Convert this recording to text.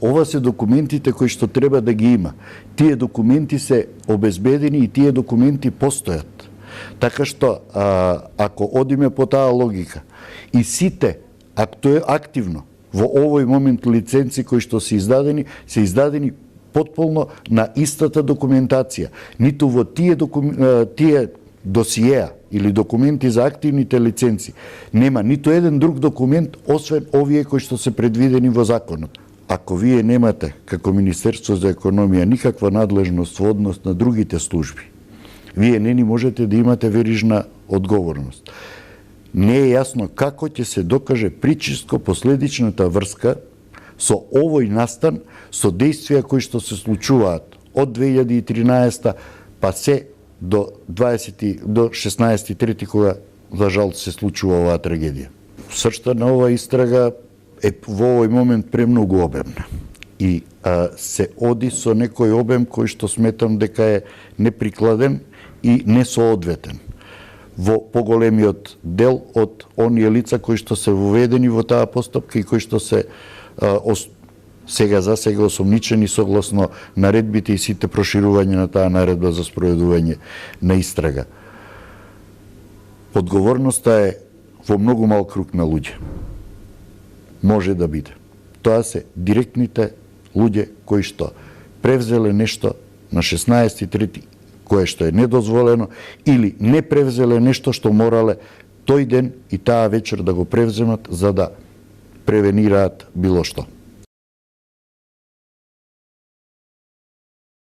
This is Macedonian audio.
Ова се документите кои што треба да ги има. Тие документи се обезбедени и тие документи постојат. Така што, ако одиме по таа логика, и сите активно во овој момент лиценци кои што се издадени потполно на истата документација. Ниту во тие досиеа или документи за активните лиценци нема ниту еден друг документ освен овие кои што се предвидени во законот. Ако вие немате како Министерство за економија никаква надлежност во однос на другите служби, вие не ни можете да имате верижна одговорност. Не е јасно како ќе се докаже причинско-последичната врска со овој настан, со действија кои што се случуваат од 2013 па се до 16.3, кога за жал се случува оваа трагедија. Сршта на оваа истрага е во овој момент премногу обемна и се оди со некој обем кој што сметам дека е неприкладен и несоодветен во поголемиот дел од оние лица кои што се воведени во таа постапка и кои што се сега осомничени согласно наредбите и сите проширување на таа наредба за спроведување на истрага. Одговорноста е во многу мал круг на луѓе. Може да биде. Тоа се директните луѓе кои што превзеле нешто на 16.3, кое што е недозволено, или не превзеле нешто што морале тој ден и таа вечер да го превземат за да превенираат било што.